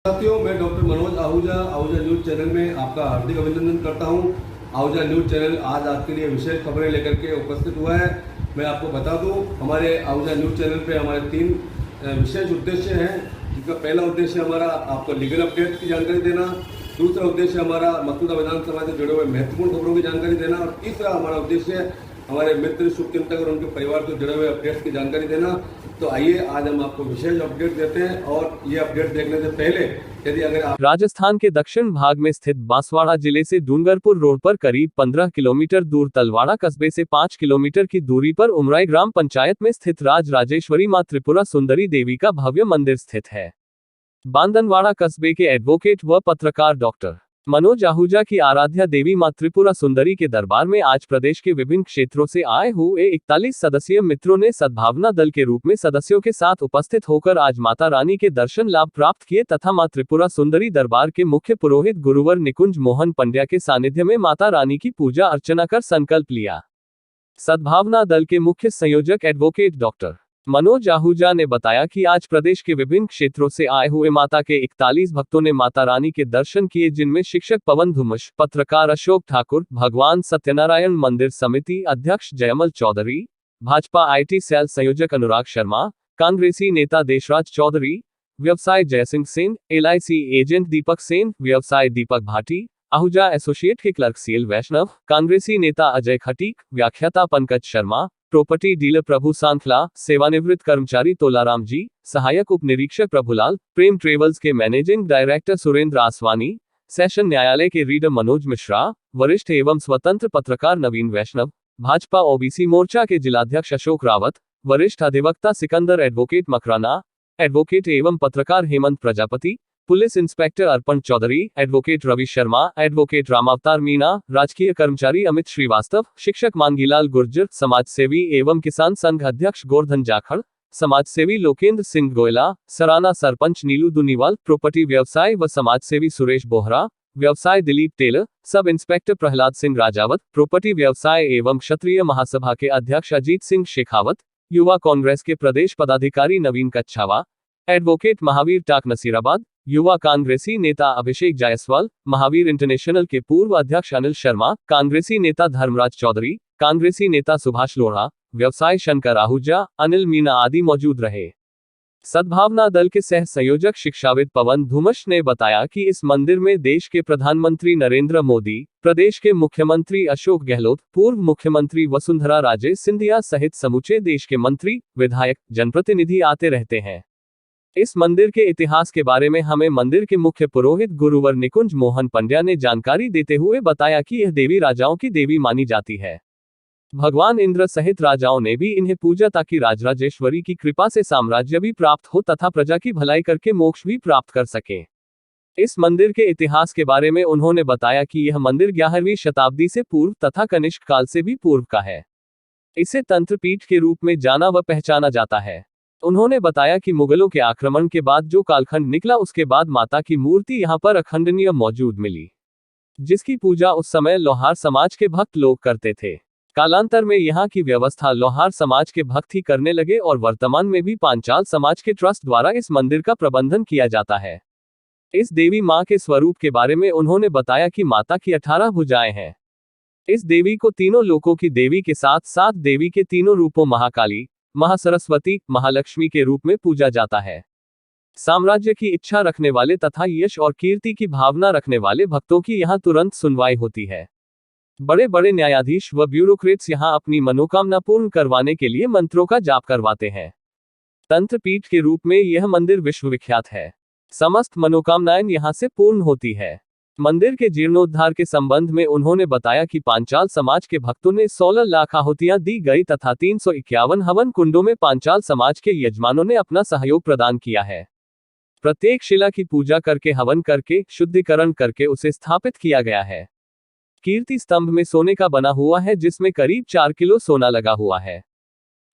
साथियों, मैं doctor Manoj Ahuja news channel में आपका हार्दिक अभिनंदन करता हूं। आहूजा न्यूज़ चैनल आज आपके लिए विशेष खबरें लेकर के उपस्थित हुआ है। मैं आपको बता दूं, हमारे आहूजा न्यूज़ चैनल पे हमारे 3 विशेष उद्देश्य हैं। जिसका पहला उद्देश्य हमारा आपको लीगल अपडेट की जानकारी देना, दूसरा उद्देश्य हमारा मसौदा विधानसभा से जुड़े हुए महत्वपूर्ण खबरों की जानकारी देना और तीसरा हमारा उद्देश्य हमारे मित्र शुभचिंतक और उनके परिवार से जुड़े हुए अपडेट्स की जानकारी देना। तो आइए आज हम आपको विशेष अपडेट देते हैं और ये अपडेट देखने से पहले यदि अगर आप राजस्थान के दक्षिण भाग में स्थित बांसवाड़ा जिले से डूंगरपुर रोड पर करीब 15 किलोमीटर दूर तलवाड़ा कस्बे से 5 किलोमीटर की दूरी पर उमराई ग्राम पंचायत में स्थित राजराजेश्वरी मां त्रिपुरा सुंदरी देवी का भव्य मंदिर स्थित है। बांदनवाड़ा कस्बे के एडवोकेट व पत्रकार डॉक्टर मनोज आहूजा की आराध्या देवी मां त्रिपुरा सुंदरी के दरबार में आज प्रदेश के विभिन्न क्षेत्रों से आए हुए 41 सदस्यीय मित्रों ने सद्भावना दल के रूप में सदस्यों के साथ उपस्थित होकर आज माता रानी के दर्शन लाभ प्राप्त किए तथा मां त्रिपुरा सुंदरी दरबार के मुख्य पुरोहित गुरुवर निकुंज मोहन पंड्या के सानिध्य में माता रानी की पूजा अर्चना कर संकल्प लिया। सद्भावना दल के मुख्य संयोजक एडवोकेट डॉक्टर मनोज आहूजा ने बताया कि आज प्रदेश के विभिन्न क्षेत्रों से आए हुए माता के 41 भक्तों ने माता रानी के दर्शन किए, जिनमें शिक्षक पवन धुमश, पत्रकार अशोक ठाकुर, भगवान सत्यनारायण मंदिर समिति अध्यक्ष जयमल चौधरी, भाजपा आईटी सेल संयोजक अनुराग शर्मा, कांग्रेसी नेता देशराज चौधरी, व्यवसाय जयसिंह सेन, LIC एजेंट दीपक सेन, व्यवसाय दीपक भाटी, आहूजा एसोसिएट के क्लर्क CL वैष्णव, कांग्रेसी नेता अजय खटीक, व्याख्याता पंकज शर्मा, प्रॉपर्टी डीलर प्रभु सांखला, सेवानिवृत्त कर्मचारी तोलाराम जी, सहायक उप निरीक्षक प्रभुलाल, प्रेम ट्रेवल्स के managing director Surendra Aswani, session न्यायालय के रीडर मनोज मिश्रा, वरिष्ठ एवं स्वतंत्र पत्रकार नवीन वैष्णव, भाजपा OBC मोर्चा के जिलाध्यक्ष अशोक रावत, वरिष्ठ अधिवक्ता सिकंदर, एडवोकेट मकराना, एडवोकेट एवं पत्रकार हेमंत प्रजापति, पुलिस इंस्पेक्टर अर्पण चौधरी, एडवोकेट रवि शर्मा, एडवोकेट रामावतार मीणा, राजकीय कर्मचारी अमित श्रीवास्तव, शिक्षक मांगीलाल गुर्जर, समाजसेवी एवं किसान संघ अध्यक्ष गोवर्धन जाखड़, समाजसेवी लोकेंद्र सिंह गोयला, सराना सरपंच नीलू दुनीवाल, प्रॉपर्टी व्यवसाय व समाजसेवी सुरेश बोहरा, व्यवसाय Dilip Tailor, sub inspector Prahlad Singh Rajawat, property व्यवसाय एवं क्षत्रिय महासभा के अध्यक्ष अजीत सिंह शेखावत, युवा कांग्रेस के प्रदेश पदाधिकारी नवीन कच्छावा, एडवोकेट महावीर टाक नसीराबाद, युवा कांग्रेसी नेता अभिषेक जायसवाल, महावीर इंटरनेशनल के पूर्व अध्यक्ष अनिल शर्मा, कांग्रेसी नेता धर्मराज चौधरी, कांग्रेसी नेता सुभाष लोढ़ा, व्यवसाय शंकर आहूजा, अनिल मीणा आदि मौजूद रहे। सद्भावना दल के सह संयोजक शिक्षाविद पवन धुमश ने बताया कि इस मंदिर में देश के प्रधानमंत्री नरेंद्र मोदी, प्रदेश के मुख्यमंत्री अशोक गहलोत, पूर्व मुख्यमंत्री वसुंधरा राजे सिंधिया सहित समूचे देश के मंत्री, विधायक, जनप्रतिनिधि आते रहते हैं। इस मंदिर के इतिहास के बारे में हमें मंदिर के मुख्य पुरोहित गुरुवर निकुंज मोहन पंड्या ने जानकारी देते हुए बताया कि यह देवी राजाओं की देवी मानी जाती है। भगवान इंद्र सहित राजाओं ने भी इन्हें पूजा ताकि राजराजेश्वरी की कृपा से साम्राज्य भी प्राप्त हो तथा प्रजा की भलाई करके मोक्ष भी प्राप्त कर सके। इस मंदिर के इतिहास के बारे में उन्होंने बताया कि यह मंदिर 11वीं शताब्दी से पूर्व तथा कनिष्क काल से भी पूर्व का है। इसे तंत्रपीठ के रूप में जाना व पहचाना जाता है। उन्होंने बताया कि मुगलों के आक्रमण के बाद जो कालखंड निकला उसके बाद माता की मूर्ति यहां पर अखंडनीय मौजूद मिली, जिसकी पूजा उस समय लोहार समाज के भक्त लोग करते थे। कालांतर में यहाँ की व्यवस्था लोहार समाज के भक्त ही करने लगे और वर्तमान में भी पांचाल समाज के ट्रस्ट द्वारा इस मंदिर का प्रबंधन किया जाता है। इस देवी मां के स्वरूप के बारे में उन्होंने बताया कि माता की 18 भुजाएं हैं। इस देवी को तीनों लोकों की देवी के साथ साथ देवी के तीनों रूपों महाकाली, महासरस्वती, महालक्ष्मी के रूप में पूजा जाता है। साम्राज्य की इच्छा रखने वाले तथा यश और कीर्ति की भावना रखने वाले भक्तों की यहाँ तुरंत सुनवाई होती है। बड़े बड़े न्यायाधीश व ब्यूरोक्रेट्स यहाँ अपनी मनोकामना पूर्ण करवाने के लिए मंत्रों का जाप करवाते हैं। तंत्रपीठ के रूप में यह मंदिर विश्वविख्यात है। समस्त मनोकामनाएं यहाँ से पूर्ण होती है। मंदिर के जीर्णोद्धार के संबंध में उन्होंने बताया कि पांचाल समाज के भक्तों ने 16 लाख आहुतियां दी गई तथा 351 हवन कुंडों में पांचाल समाज के यजमानों ने अपना सहयोग प्रदान किया है। प्रत्येक शिला की पूजा करके हवन करके शुद्धिकरण करके उसे स्थापित किया गया है। कीर्ति स्तंभ में सोने का बना हुआ है, जिसमें करीब 4 किलो सोना लगा हुआ है।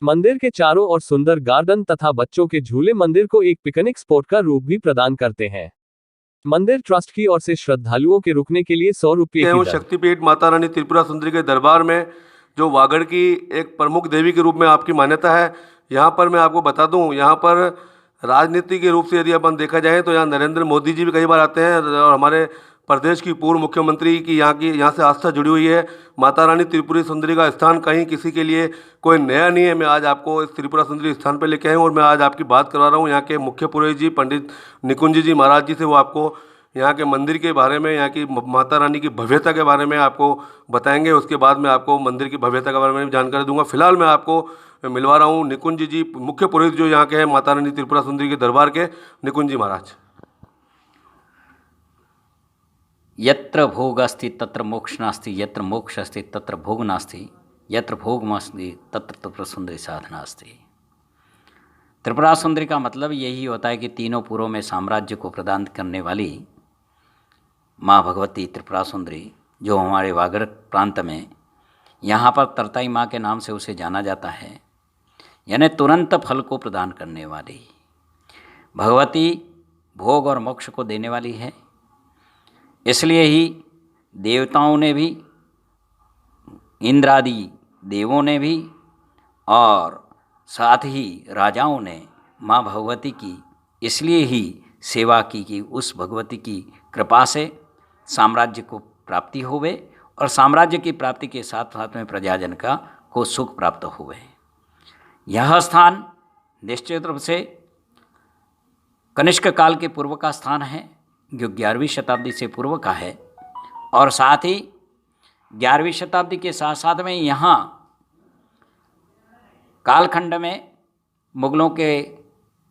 मंदिर के चारों ओर सुंदर गार्डन तथा बच्चों के झूले मंदिर को एक पिकनिक स्पॉट का रूप भी प्रदान करते हैं। मंदिर ट्रस्ट की ओर से श्रद्धालुओं के रुकने के लिए 100 रुपये की शक्तिपीठ माता रानी त्रिपुरा सुंदरी के दरबार में जो वागड़ की एक प्रमुख देवी के रूप में आपकी मान्यता है। यहाँ पर मैं आपको बता दूँ, यहाँ पर राजनीति के रूप से यदि अपन देखा जाए तो यहाँ नरेंद्र मोदी जी भी कई बार आते हैं और हमारे प्रदेश की पूर्व मुख्यमंत्री की यहाँ से आस्था जुड़ी हुई है। माता रानी त्रिपुरी सुंदरी का स्थान कहीं किसी के लिए कोई नया नहीं है। मैं आज आपको इस त्रिपुरा सुंदरी स्थान पर लेके आया हूँ और मैं आज आपकी बात करवा रहा हूँ यहाँ के मुख्य पुरोहित जी पंडित निकुंज जी महाराज जी से। वो आपको यहाँ के मंदिर के बारे में, यहाँ की माता रानी की भव्यता के बारे में आपको बताएंगे। उसके बाद मैं आपको मंदिर की भव्यता के बारे में भी जानकारी दूंगा। फिलहाल मैं आपको मिलवा रहा हूँ निकुंज जी, मुख्य पुरोहित जो यहाँ के हैं माता रानी त्रिपुरा सुंदरी के दरबार के, निकुंज जी महाराज। यत्र भोग अस्ति तत्र मोक्ष नास्ति, यत्र मोक्ष अस्ति तत्र भोग नास्ति, यत्र भोगमस्ति तत्र त्रिपुरा सुंदरी साधना अस्ति। त्रिपुरा सुंदरी का मतलब यही होता है कि तीनों पुरों में साम्राज्य को प्रदान करने वाली माँ भगवती त्रिपुरा सुंदरी, जो हमारे वागड़ प्रांत में यहाँ पर तरताई माँ के नाम से उसे जाना जाता है, यानी तुरंत फल को प्रदान करने वाली भगवती भोग और मोक्ष को देने वाली है। इसलिए ही देवताओं ने भी, इंद्र आदि देवों ने भी और साथ ही राजाओं ने माँ भगवती की इसलिए ही सेवा की कि उस भगवती की कृपा से साम्राज्य को प्राप्ति होवे और साम्राज्य की प्राप्ति के साथ साथ में प्रजाजन का को सुख प्राप्त हुए। यह स्थान निश्चित रूप से कनिष्क काल के पूर्व का स्थान है, जो 11वीं शताब्दी से पूर्व का है। और साथ ही 11वीं शताब्दी के साथ साथ में यहाँ कालखंड में मुगलों के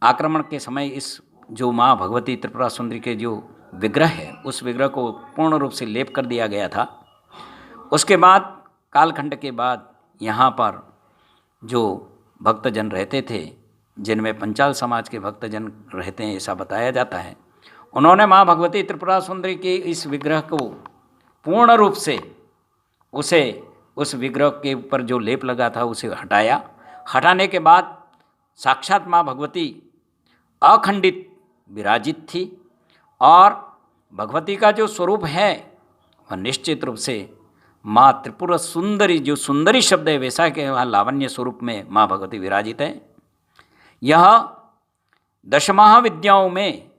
आक्रमण के समय इस जो माँ भगवती त्रिपुरा सुंदरी के जो विग्रह है, उस विग्रह को पूर्ण रूप से लेप कर दिया गया था। उसके बाद कालखंड के बाद यहाँ पर जो भक्तजन रहते थे, जिनमें पंचाल समाज के भक्तजन रहते हैं ऐसा बताया जाता है, उन्होंने माँ भगवती त्रिपुरा सुंदरी के इस विग्रह को पूर्ण रूप से उस विग्रह के ऊपर जो लेप लगा था उसे हटाया। हटाने के बाद साक्षात माँ भगवती अखंडित विराजित थी और भगवती का जो स्वरूप है वह निश्चित रूप से माँ त्रिपुरा सुंदरी, जो सुंदरी शब्द है वैसा के वहाँ लावण्य स्वरूप में माँ भगवती विराजित है। यह दशमहाविद्याओं में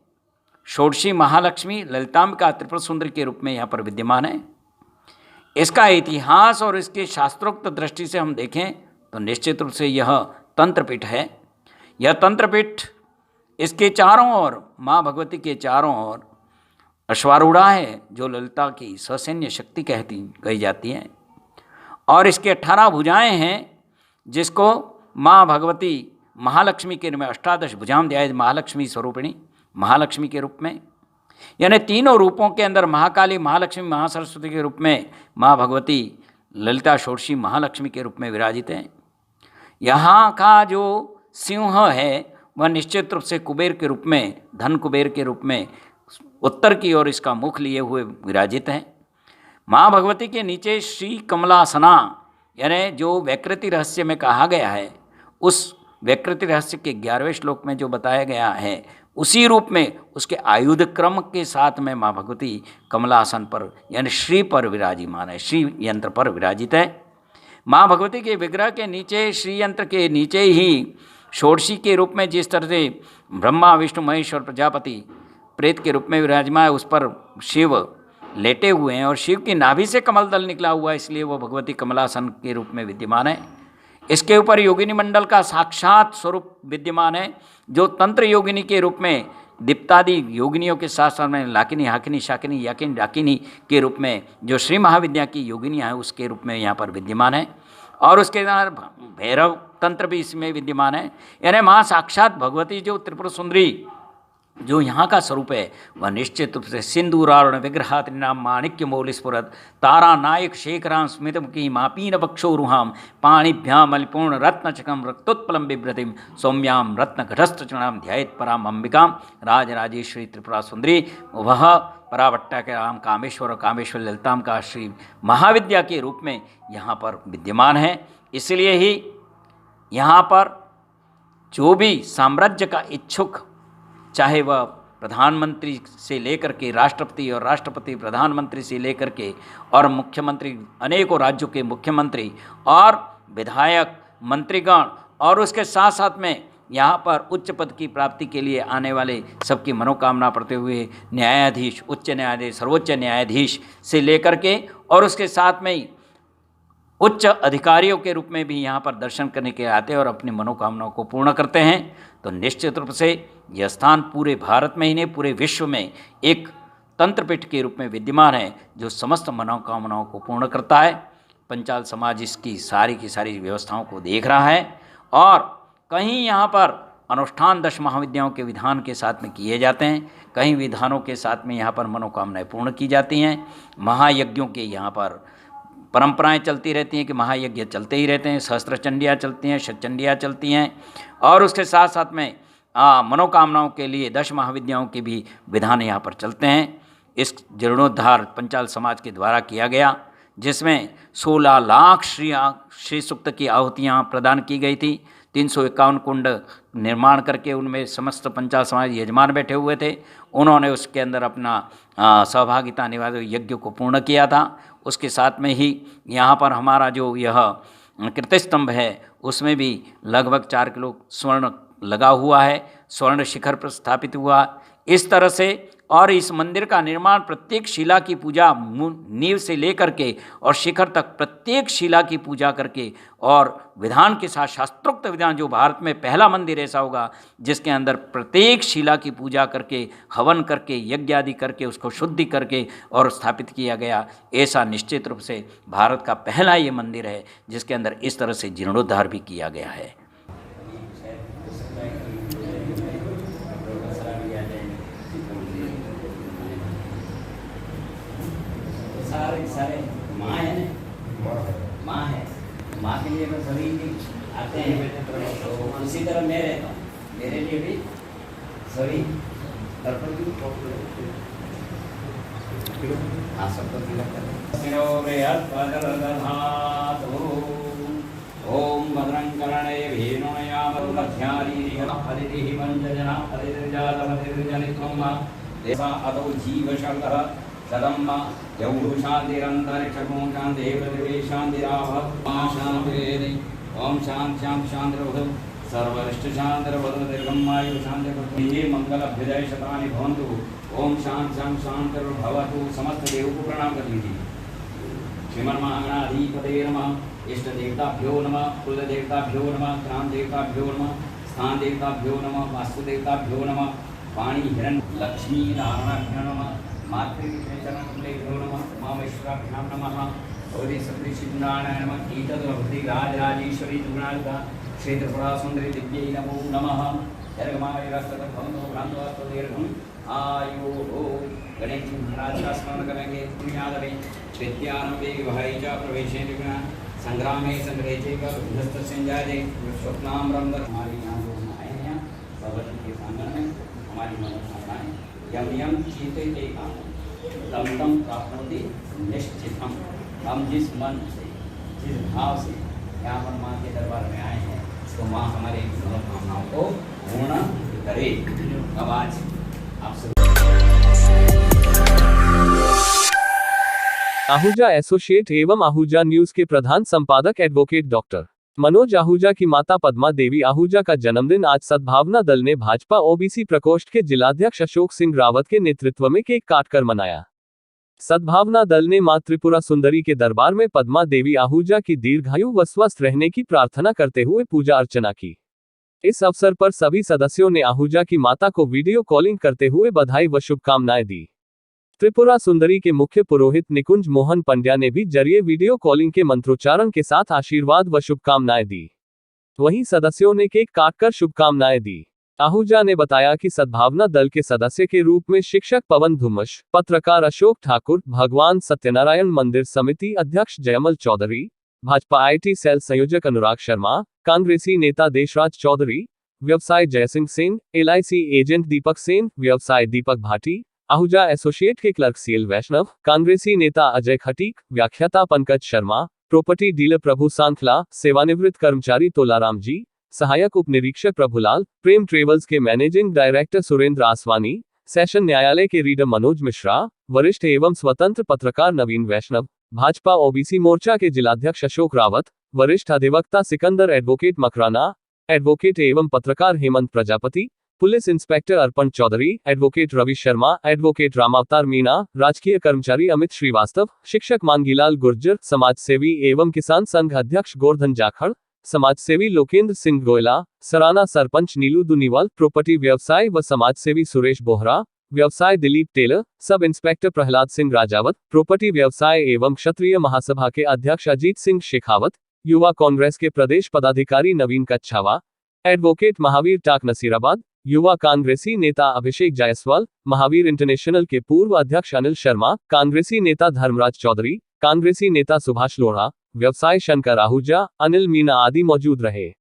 षोडशी महालक्ष्मी ललितांबिका त्रिपुरा सुंदरी के रूप में यहाँ पर विद्यमान है। इसका इतिहास और इसके शास्त्रोक्त दृष्टि से हम देखें तो निश्चित रूप से यह तंत्रपीठ है। यह तंत्रपीठ इसके चारों ओर माँ भगवती के चारों ओर अश्वारूढ़ा है, जो ललिता की ससैन्य शक्ति कही जाती है। और इसके 18 भुजाएं हैं, जिसको माँ भगवती महालक्ष्मी के रूप में अष्टादश भुजाम ध्याय महालक्ष्मी स्वरूपिणी महालक्ष्मी के रूप में, यानी तीनों रूपों के अंदर महाकाली, महालक्ष्मी, महासरस्वती के रूप में माँ भगवती ललिता षोडशी महालक्ष्मी के रूप में विराजित हैं। यहाँ का जो सिंह है वह निश्चित रूप से कुबेर के रूप में, धन कुबेर के रूप में उत्तर की ओर इसका मुख लिए हुए विराजित है। माँ भगवती के नीचे श्री कमलासना, यानी जो वैकृति रहस्य में कहा गया है, उस वैकृति रहस्य के 11वें श्लोक में जो बताया गया है, उसी रूप में उसके आयुध क्रम के साथ में माँ भगवती कमलासन पर यानी श्री पर विराजिमान है, श्री यंत्र पर विराजित है। माँ भगवती के विग्रह के नीचे, श्री यंत्र के नीचे ही षोडशी के रूप में जिस तरह से ब्रह्मा, विष्णु, महेश और प्रजापति प्रेत के रूप में विराजमान है, उस पर शिव लेटे हुए हैं और शिव की नाभि से कमल दल निकला हुआ है, इसलिए वो भगवती कमलासन के रूप में विद्यमान है। इसके ऊपर योगिनी मंडल का साक्षात स्वरूप विद्यमान है, जो तंत्र योगिनी के रूप में दीप्तादि योगिनियों के साथ साथ में लाकिनी, हाकिनी, शाकिनी, याकिनी, डाकिनी के रूप में जो श्री महाविद्या की योगिनियाँ हैं उसके रूप में यहाँ पर विद्यमान है। और उसके अंदर भैरव तंत्र भी इसमें विद्यमान है, यानी माँ साक्षात भगवती जो त्रिपुरा सुंदरी जो यहाँ का स्वरूप है वह निश्चित रूप से सिंदूरारुण विग्रहात् नाम माणिक्य मौलिस्फुरत् तारा नायक शेखरां स्मितमुखी मापीन बक्षोरुहां पाणिभ्यां मलिपूर्ण रत्नचकं रक्तोत्पलं बिभ्रतिं सौम्यां रत्नघटस्थचरणां ध्यायेत् पराम् अंबिकां राजराजेश्वरी त्रिपुरा सुंदरी। वह परावट्टा के राम कामेश्वर और कामेश्वर ललिताम का श्री महाविद्या के रूप में यहाँ पर विद्यमान है। इसलिए ही यहाँ पर जो भी साम्राज्य का इच्छुक, चाहे वह प्रधानमंत्री से लेकर के राष्ट्रपति और राष्ट्रपति प्रधानमंत्री से लेकर के और मुख्यमंत्री, अनेकों राज्यों के मुख्यमंत्री और विधायक, मंत्रीगण और उसके साथ साथ में यहाँ पर उच्च पद की प्राप्ति के लिए आने वाले सबकी मनोकामना पढ़ते हुए न्यायाधीश, उच्च न्यायाधीश, सर्वोच्च न्यायाधीश से लेकर के और उसके साथ में ही उच्च अधिकारियों के रूप में भी यहाँ पर दर्शन करने के आते हैं और अपनी मनोकामनाओं को पूर्ण करते हैं। तो निश्चित रूप से यह स्थान पूरे भारत में ही नहीं, पूरे विश्व में एक तंत्रपीठ के रूप में विद्यमान है जो समस्त मनोकामनाओं को पूर्ण करता है। पंचाल समाज इसकी सारी की सारी व्यवस्थाओं को देख रहा है और कहीं यहाँ पर अनुष्ठान 10 महाविद्याओं के विधान के साथ में किए जाते हैं, कहीं विधानों के साथ में यहाँ पर मनोकामनाएं पूर्ण की जाती हैं। महायज्ञों के यहाँ पर परंपराएं चलती रहती हैं कि महायज्ञ चलते ही रहते हैं, सहस्त्र चंडियाँ चलती हैं, शतचंडियाँ चलती हैं और उसके साथ साथ में मनोकामनाओं के लिए 10 महाविद्याओं के भी विधान यहाँ पर चलते हैं। इस जीर्णोद्धार पंचाल समाज के द्वारा किया गया, जिसमें 16 लाख श्री सूक्त की आहुतियाँ प्रदान की गई थी। 351 कुंड निर्माण करके उनमें समस्त पंचाल समाज यजमान बैठे हुए थे। उन्होंने उसके अंदर अपना सहभागिता निभाते यज्ञ को पूर्ण किया था। उसके साथ में ही यहाँ पर हमारा जो यह कीर्तिस्तंभ है उसमें भी लगभग 4 किलो स्वर्ण लगा हुआ है, स्वर्ण शिखर पर स्थापित हुआ। इस तरह से और इस मंदिर का निर्माण प्रत्येक शिला की पूजा नींव से लेकर के और शिखर तक प्रत्येक शिला की पूजा करके और विधान के साथ शास्त्रोक्त विधान, जो भारत में पहला मंदिर ऐसा होगा जिसके अंदर प्रत्येक शिला की पूजा करके, हवन करके, यज्ञ आदि करके, उसको शुद्धि करके और स्थापित किया गया। ऐसा निश्चित रूप से भारत का पहला ये मंदिर है जिसके अंदर इस तरह से जीर्णोद्धार भी किया गया है। सारे माँ है ना, माँ है, माँ के लिए तो सभी आते हैं। तो उसी तरह मैं रहता हूँ, मेरे लिए भी सभी हाँ सबको ओम भद्रं कर्णे अतो जीवशंकर कदम्बा यौः शान्तिरन्तरिक्षगुं शान्तिः पृथिवी शान्तिरावः शान्तिरेधि ओम शान्त्यां शान्तिर्भवतु सर्वरिष्टशान्तिर्भवतु दीर्घमायु शान्तिर्भवतु मंगलाभ्युदय शतानि भवन्तु। ओम शान्त्यां शान्तिर्भवतु। समस्त देव को प्रणाम कर लीजिए। श्रीमन्महागणाधिपतये नमः। इष्ट देवताभ्यो नमः, कुल देवताभ्यो नमः, ग्राम देवताभ्यो नमः, स्थान देवताभ्यो नमः, वास्तु देवताभ्यो नमः, वाणी हिरण्य लक्ष्मी नारायणाभ्यो नमः, मातृचरणकमलेभ्यो नमः, उमामेश्वराभ्यां नमः, गौरी सप्तऋषिनारायणाय नमः, कीटद्रवती राजराजेश्वरी दुर्गानाथा श्री त्रिपुरा सुंदरी दिव्यै नमो नमः। दीर्घमाय रक्तभवनो भ्रांतवास्तु दीर्घं आयु हो। गणेश जी महाराज का स्मरण करेंगे। याद रहे विद्यारंभे विवाहे च प्रवेशे विघ्न संग्रामे संग्रहे च विध्वस्त संजाये स्वप्नाम रंग। हमारी यहाँ लोग आए हैं भगवती के प्रांगण में, हमारी मनोकामनाएं यम यम चीते काम तम तम प्राप्नोति निश्चितम। हम जिस मन से, जिस भाव से यहाँ पर माँ के दरबार में आए हैं तो माँ हमारे मनोकामनाओं को पूर्ण करे। अब आज आपसे आहूजा एसोसिएट एवं आहूजा न्यूज के प्रधान संपादक एडवोकेट डॉक्टर मनोज आहूजा की माता पद्मा देवी आहूजा का जन्मदिन आज सद्भावना दल ने भाजपा ओबीसी प्रकोष्ठ के जिलाध्यक्ष अशोक सिंह रावत के नेतृत्व में केक काटकर मनाया। सद्भावना दल ने मां त्रिपुरा सुंदरी के दरबार में पद्मा देवी आहूजा की दीर्घायु व स्वस्थ रहने की प्रार्थना करते हुए पूजा अर्चना की। इस अवसर पर सभी सदस्यों ने आहूजा की माता को वीडियो कॉलिंग करते हुए बधाई व शुभकामनाएं दी। त्रिपुरा सुंदरी के मुख्य पुरोहित निकुंज मोहन पंड्या ने भी जरिए वीडियो कॉलिंग के मंत्रोच्चारण के साथ आशीर्वाद व शुभकामनाएं दी। वहीं सदस्यों ने केक काटकर शुभकामनाएं दी। आहूजा ने बताया कि सद्भावना दल के सदस्य के रूप में शिक्षक पवन धुमश, पत्रकार अशोक ठाकुर, भगवान सत्यनारायण मंदिर समिति अध्यक्ष जयमल चौधरी, भाजपा आईटी सेल संयोजक अनुराग शर्मा, कांग्रेसी नेता देशराज चौधरी, व्यवसाय जयसिंह सेन, एलआईसी एजेंट दीपक सेन, व्यवसाय दीपक भाटी, आहूजा एसोसिएट के क्लर्क सीएल वैष्णव, कांग्रेसी नेता अजय खटीक, व्याख्याता पंकज शर्मा, प्रॉपर्टी डीलर प्रभु सांखला, सेवानिवृत्त कर्मचारी तोलाराम जी, सहायक उप निरीक्षक प्रभुलाल, प्रेम ट्रेवल्स के managing director Surendra Aswani, session न्यायालय के रीडर मनोज मिश्रा, वरिष्ठ एवं स्वतंत्र पत्रकार नवीन वैष्णव, भाजपा ओबीसी मोर्चा के जिलाध्यक्ष अशोक रावत, वरिष्ठ अधिवक्ता सिकंदर एडवोकेट मकराना, एडवोकेट एवं पत्रकार हेमंत प्रजापति, पुलिस इंस्पेक्टर अर्पण चौधरी, एडवोकेट रवि शर्मा, एडवोकेट रामावतार मीणा, राजकीय कर्मचारी अमित श्रीवास्तव, शिक्षक मांगीलाल गुर्जर, समाजसेवी एवं किसान संघ अध्यक्ष गोवर्धन जाखड़, समाजसेवी लोकेंद्र सिंह गोयला, सराना सरपंच नीलू दुनीवाल, प्रॉपर्टी व्यवसाय व समाजसेवी सुरेश बोहरा, व्यवसाय Dilip Tailor, sub inspector Prahlad Singh Rajawat, property व्यवसाय एवं क्षत्रिय महासभा के अध्यक्ष अजीत सिंह शेखावत, युवा कांग्रेस के प्रदेश पदाधिकारी नवीन कच्छावा, एडवोकेट महावीर टाक नसीराबाद, युवा कांग्रेसी नेता अभिषेक जायसवाल, महावीर इंटरनेशनल के पूर्व अध्यक्ष अनिल शर्मा, कांग्रेसी नेता धर्मराज चौधरी, कांग्रेसी नेता सुभाष लोढ़ा, व्यवसाय शंकर आहूजा, अनिल मीणा आदि मौजूद रहे।